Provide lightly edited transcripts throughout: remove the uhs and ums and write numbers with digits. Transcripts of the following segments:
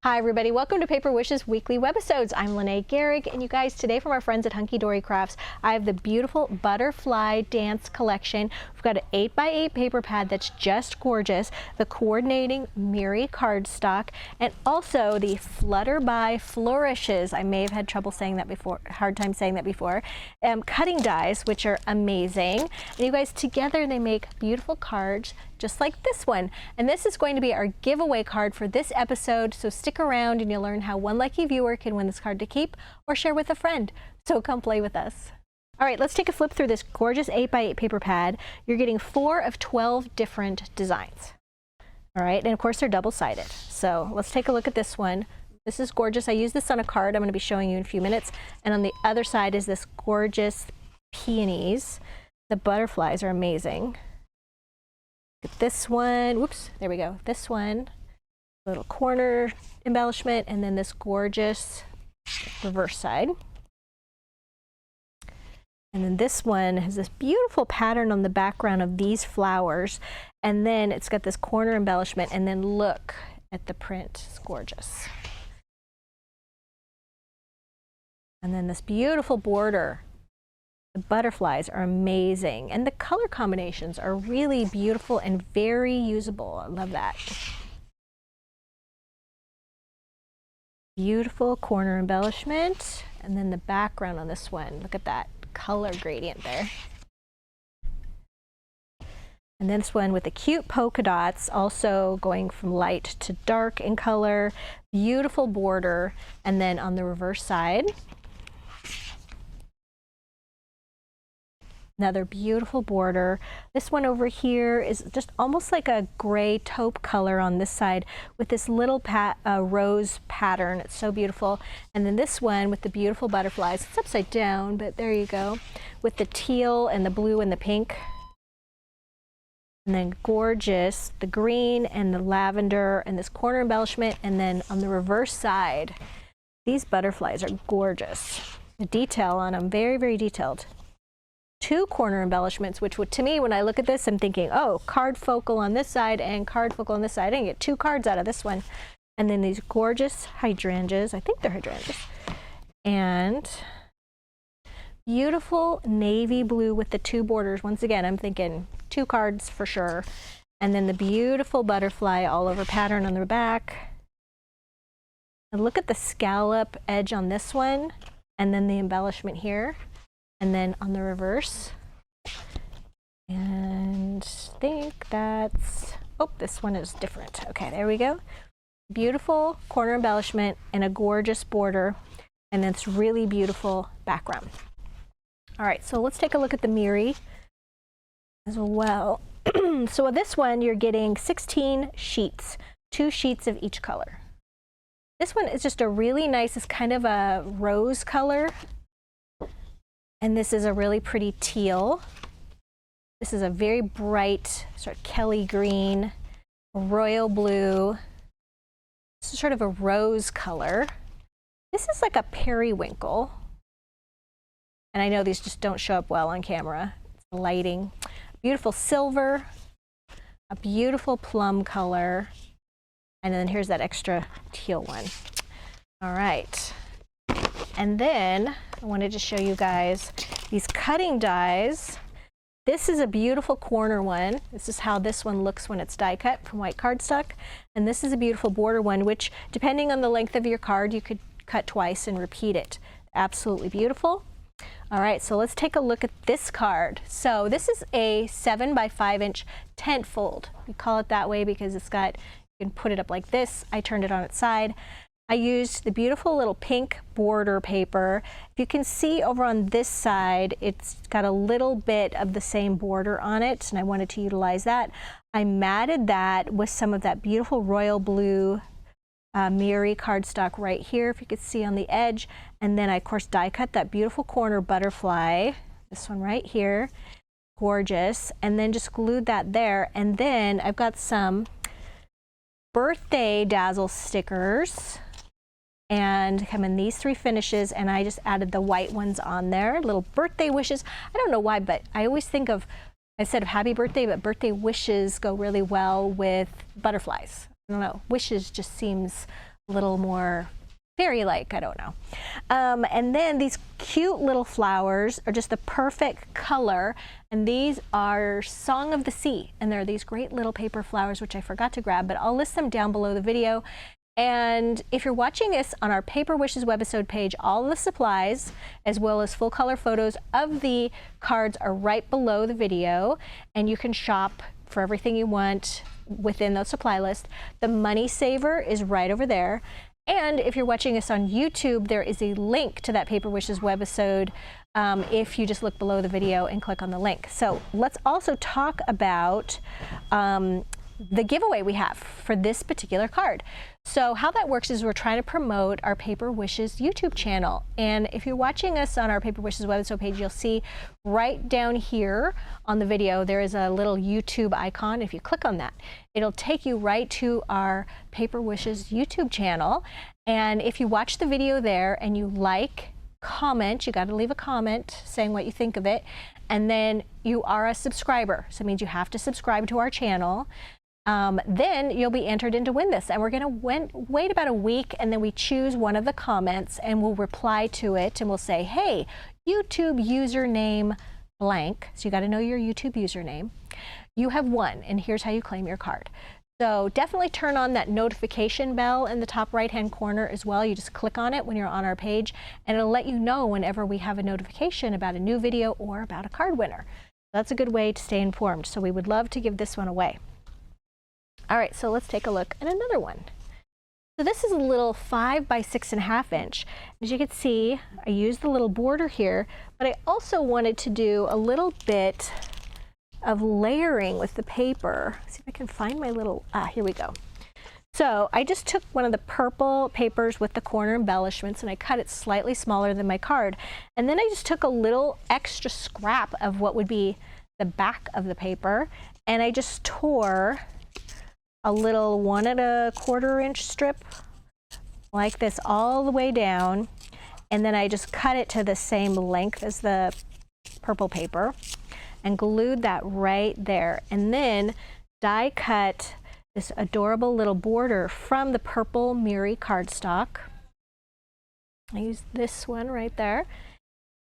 Hi everybody, welcome to Paper Wishes weekly webisodes. I'm Lene Gehrig, and you guys, today from our friends at Hunkydory Crafts, I have the beautiful butterfly dance collection. We've got an 8x8 paper pad that's just gorgeous, the coordinating Miri cardstock, and also the Flutterby flourishes. I may have had trouble saying that before, hard time saying that before. Cutting dies, which are amazing. And you guys, together they make beautiful cards just like this one. And this is going to be our giveaway card for this episode, so stick around and you'll learn how one lucky viewer can win this card to keep or share with a friend. So come play with us. All right, let's take a flip through this gorgeous 8x8 paper pad. You're getting 4 of 12 different designs. All right, and of course they're double-sided. So let's take a look at this one. This is gorgeous. I used this on a card I'm going to be showing you in a few minutes. And on the other side is this gorgeous peonies. The butterflies are amazing. Look at this one. Whoops, there we go. This one, little corner embellishment, and then this gorgeous reverse side. And then this one has this beautiful pattern on the background of these flowers. And then it's got this corner embellishment, and then look at the print. It's gorgeous. And then this beautiful border. The butterflies are amazing, and the color combinations are really beautiful and very usable. I love that. Beautiful corner embellishment, and then the background on this one. Look at that color gradient there. And then this one with the cute polka dots, also going from light to dark in color. Beautiful border, and then on the reverse side, another beautiful border. This one over here is just almost like a gray taupe color on this side with this little rose pattern. It's so beautiful. And then this one with the beautiful butterflies. It's upside down, but there you go. With the teal and the blue and the pink. And then gorgeous, the green and the lavender and this corner embellishment. And then on the reverse side, these butterflies are gorgeous. The detail on them, very, very detailed. 2 corner embellishments, which would, to me, when I look at this, I'm thinking, oh, card focal on this side and card focal on this side. I didn't get 2 cards out of this one. And then these gorgeous hydrangeas. I think they're hydrangeas. And beautiful navy blue with the 2 borders. Once again, I'm thinking 2 cards for sure. And then the beautiful butterfly all over pattern on the back. And look at the scallop edge on this one. And then the embellishment here. And then on the reverse, and I think that's, oh, this one is different. Okay, there we go. Beautiful corner embellishment and a gorgeous border, and then it's really beautiful background. All right, so let's take a look at the Miri as well. So with this one, you're getting 16 sheets, 2 sheets of each color. This one is just a really nice, it's kind of a rose color. And this is a really pretty teal. This is a very bright, sort of Kelly green, royal blue. This is sort of a rose color. This is like a periwinkle. And I know these just don't show up well on camera. It's the lighting. Beautiful silver, a beautiful plum color. And then here's that extra teal one. All right. And then I wanted to show you guys these cutting dies. This is a beautiful corner one. This is how this one looks when it's die cut from white cardstock. And this is a beautiful border one, which depending on the length of your card, you could cut twice and repeat it. Absolutely beautiful. All right, so let's take a look at this card. So this is a 7 by 5 inch tent fold. We call it that way because it's got, you can put it up like this. I turned it on its side. I used the beautiful little pink border paper. If you can see over on this side, it's got a little bit of the same border on it, and I wanted to utilize that. I matted that with some of that beautiful royal blue Miri cardstock right here, if you could see on the edge. And then I, of course, die cut that beautiful corner butterfly, this one right here, gorgeous, and then just glued that there. And then I've got some birthday dazzle stickers. And come in these 3 finishes, and I just added the white ones on there, little birthday wishes. I don't know why, but I always think of, instead of happy birthday, but birthday wishes go really well with butterflies. I don't know, wishes just seems little more fairy-like, I don't know. And then these cute little flowers are just the perfect color, and these are Song of the Sea, and they're these great little paper flowers, which I forgot to grab, but I'll list them down below the video. And if you're watching this on our Paper Wishes webisode page, all of the supplies, as well as full color photos of the cards, are right below the video, and you can shop for everything you want within those supply list. The money saver is right over there. And if you're watching us on YouTube, there is a link to that Paper Wishes webisode if you just look below the video and click on the link. So let's also talk about the giveaway we have for this particular card. So how that works is we're trying to promote our Paper Wishes YouTube channel. And if you're watching us on our Paper Wishes website page, you'll see right down here on the video, there is a little YouTube icon. If you click on that, it'll take you right to our Paper Wishes YouTube channel. And if you watch the video there and you like, comment, you got to leave a comment saying what you think of it. And then you are a subscriber. So it means you have to subscribe to our channel. Then you'll be entered in to win this, and we're going to wait about a week, and then we choose one of the comments and we'll reply to it, and we'll say, hey, YouTube username blank, so you got to know your YouTube username, you have won, and here's how you claim your card. So definitely turn on that notification bell in the top right hand corner as well. You just click on it when you're on our page, and it'll let you know whenever we have a notification about a new video or about a card winner. That's a good way to stay informed, so we would love to give this one away. All right, so let's take a look at another one. So this is a little 5 by 6.5 inch. As you can see, I used the little border here, but I also wanted to do a little bit of layering with the paper. See if I can find my little, here we go. So I just took one of the purple papers with the corner embellishments and I cut it slightly smaller than my card. And then I just took a little extra scrap of what would be the back of the paper, and I just tore a little 1 1/4 inch strip like this all the way down, and then I just cut it to the same length as the purple paper and glued that right there, and then die cut this adorable little border from the purple Miri cardstock. I used this one right there,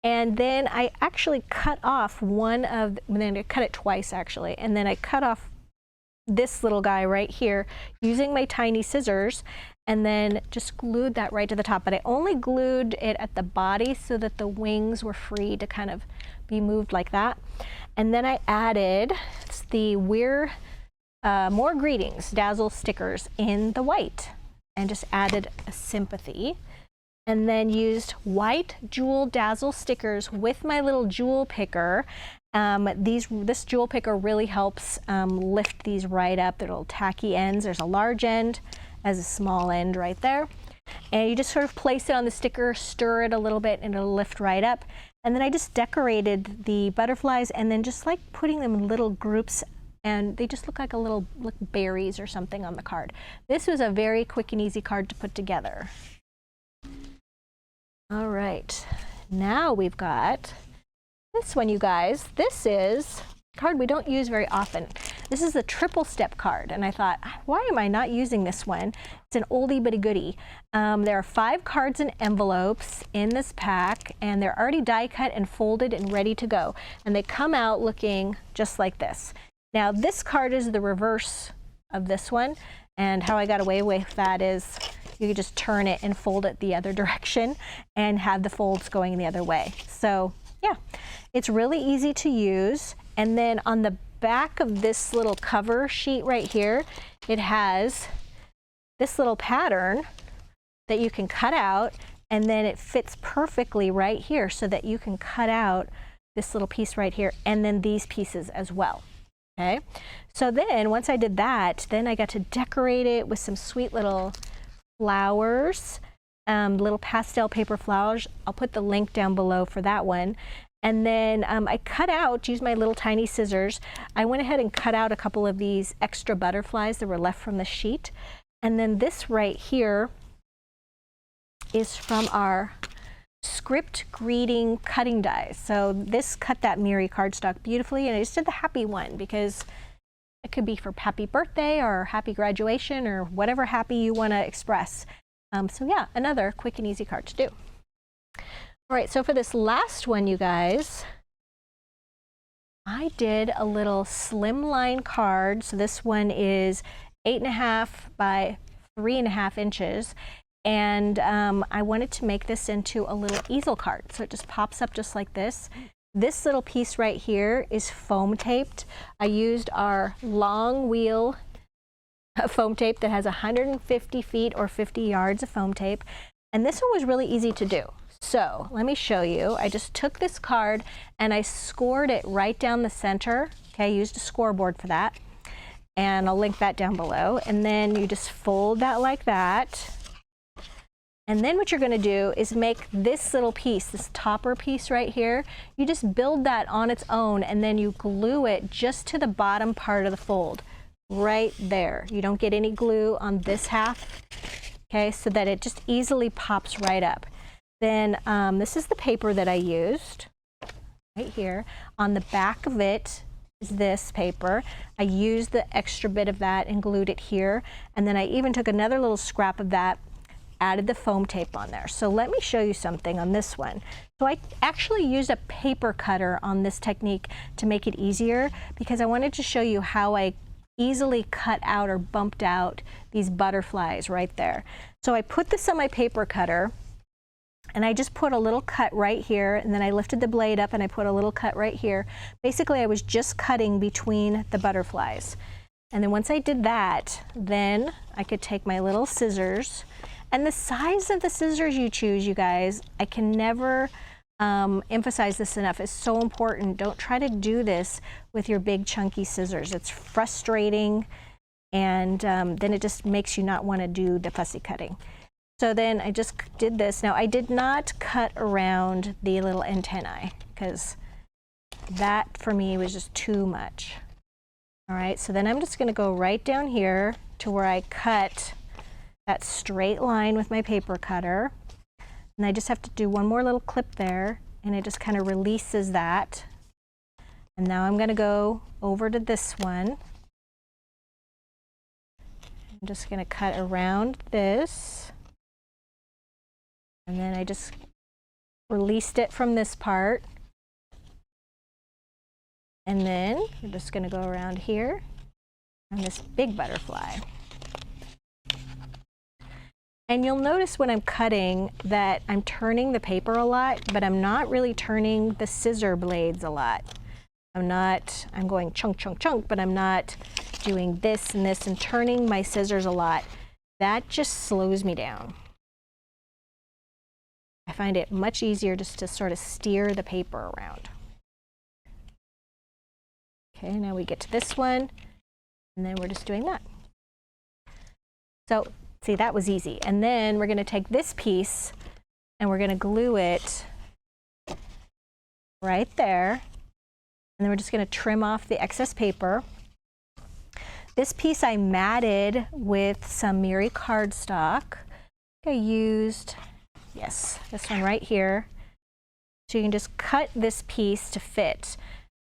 and then I actually cut off then I cut it twice actually, and then I cut off this little guy right here using my tiny scissors, and then just glued that right to the top. But I only glued it at the body so that the wings were free to kind of be moved like that. And then I added the More Greetings Dazzle stickers in the white, and just added a sympathy, and then used white jewel dazzle stickers with my little jewel picker. This jewel picker really helps lift these right up. The little tacky ends. There's a large end as a small end right there. And you just sort of place it on the sticker, stir it a little bit, and it'll lift right up. And then I just decorated the butterflies, and then just like putting them in little groups, and they just look like berries or something on the card. This was a very quick and easy card to put together. All right, now we've got this one, you guys. This is a card we don't use very often. This is a triple step card, and I thought, why am I not using this one? It's an oldie but a goodie. There are 5 cards and envelopes in this pack, and they're already die cut and folded and ready to go. And they come out looking just like this. Now this card is the reverse of this one, and how I got away with that is you could just turn it and fold it the other direction and have the folds going the other way. So yeah, it's really easy to use. And then on the back of this little cover sheet right here, it has this little pattern that you can cut out, and then it fits perfectly right here so that you can cut out this little piece right here and then these pieces as well. Okay, so then once I did that, then I got to decorate it with some sweet little flowers, little pastel paper flowers. I'll put the link down below for that one. And then I cut out, used my little tiny scissors. I went ahead and cut out a couple of these extra butterflies that were left from the sheet. And then this right here is from our script greeting cutting dies. So this cut that Miri cardstock beautifully, and I just did the happy one because it could be for happy birthday or happy graduation or whatever happy you want to express. So yeah, another quick and easy card to do. All right, so for this last one, you guys, I did a little slimline card. So this one is 8.5 by 3.5 inches. And I wanted to make this into a little easel card. So it just pops up just like this. This little piece right here is foam taped. I used our long wheel foam tape that has 150 feet or 50 yards of foam tape. And this one was really easy to do. So let me show you. I just took this card and I scored it right down the center. Okay, I used a scoreboard for that. And I'll link that down below. And then you just fold that like that. And then what you're going to do is make this little piece, this topper piece right here, you just build that on its own and then you glue it just to the bottom part of the fold, right there. You don't get any glue on this half, okay, so that it just easily pops right up. Then this is the paper that I used, right here. On the back of it is this paper. I used the extra bit of that and glued it here. And then I even took another little scrap of that, added the foam tape on there. So let me show you something on this one. So I actually used a paper cutter on this technique to make it easier because I wanted to show you how I easily cut out or bumped out these butterflies right there. So I put this on my paper cutter and I just put a little cut right here, and then I lifted the blade up and I put a little cut right here. Basically, I was just cutting between the butterflies. And then once I did that, then I could take my little scissors. And the size of the scissors you choose, you guys, I can never emphasize this enough. It's so important. Don't try to do this with your big chunky scissors. It's frustrating, and then it just makes you not want to do the fussy cutting. So then I just did this. Now I did not cut around the little antennae because that for me was just too much. All right, so then I'm just going to go right down here to where I cut that straight line with my paper cutter. And I just have to do one more little clip there, and it just kind of releases that. And now I'm going to go over to this one. I'm just going to cut around this. And then I just released it from this part. And then we're just going to go around here on this big butterfly. And you'll notice when I'm cutting that I'm turning the paper a lot, but I'm not really turning the scissor blades a lot. I'm going chunk, chunk, chunk, but I'm not doing this and this and turning my scissors a lot. That just slows me down. I find it much easier just to sort of steer the paper around. Okay, now we get to this one, and then we're just doing that. So see, that was easy. And then we're going to take this piece and we're going to glue it right there. And then we're just going to trim off the excess paper. This piece I matted with some Miri cardstock. I used, yes, this one right here. So you can just cut this piece to fit.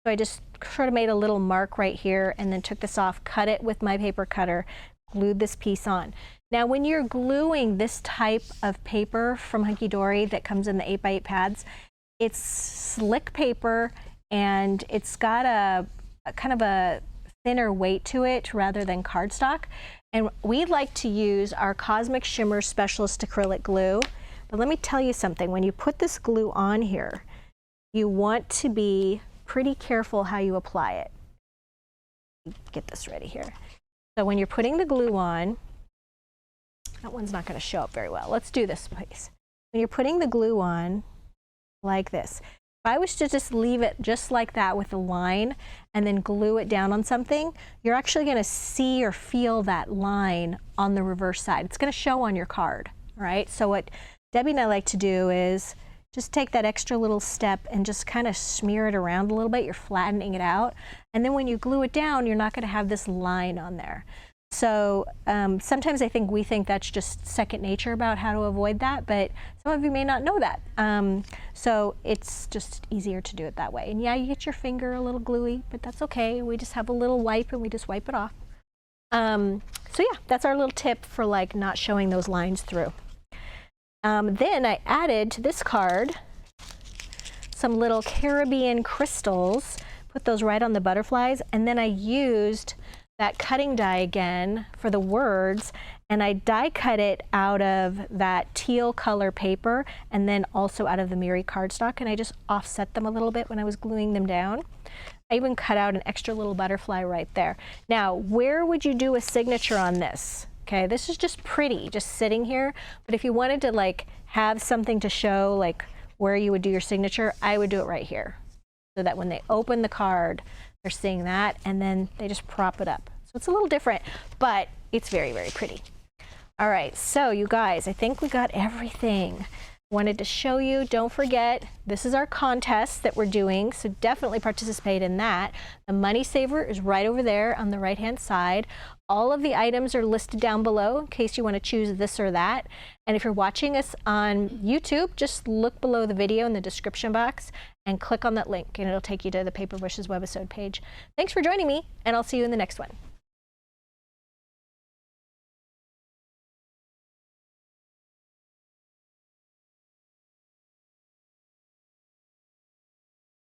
So I just sort of made a little mark right here and then took this off, cut it with my paper cutter, glued this piece on. Now when you're gluing this type of paper from Hunkydory that comes in the 8x8 pads, it's slick paper and it's got a kind of a thinner weight to it rather than cardstock. And we like to use our Cosmic Shimmer Specialist acrylic glue. But let me tell you something, when you put this glue on here, you want to be pretty careful how you apply it. Get this ready here. So when you're putting the glue on, that one's not going to show up very well. Let's do this, please. When you're putting the glue on like this, if I was to just leave it just like that with a line and then glue it down on something, you're actually going to see or feel that line on the reverse side. It's going to show on your card, all right? So what Debbie and I like to do is just take that extra little step and just kind of smear it around a little bit. You're flattening it out. And then when you glue it down, you're not going to have this line on there. So sometimes I think we think that's just second nature about how to avoid that, but some of you may not know that. So it's just easier to do it that way. And yeah, you get your finger a little gluey, but that's okay. We just have a little wipe and we just wipe it off. So yeah, that's our little tip for like not showing those lines through. Then I added to this card some little Caribbean crystals, put those right on the butterflies, and then I used that cutting die again for the words, and I die cut it out of that teal color paper and then also out of the Miri cardstock, and I just offset them a little bit when I was gluing them down. I even cut out an extra little butterfly right there. Now, where would you do a signature on this? Okay, this is just pretty, just sitting here, but if you wanted to like have something to show like where you would do your signature, I would do it right here, so that when they open the card, they're seeing that, and then they just prop it up. So it's a little different, but it's very, very pretty. All right, so you guys, I think we got everything. Wanted to show you, don't forget, this is our contest that we're doing, so definitely participate in that. The money saver is right over there on the right-hand side. All of the items are listed down below in case you want to choose this or that. And if you're watching us on YouTube, just look below the video in the description box and click on that link, and it'll take you to the Paper Wishes webisode page. Thanks for joining me, and I'll see you in the next one.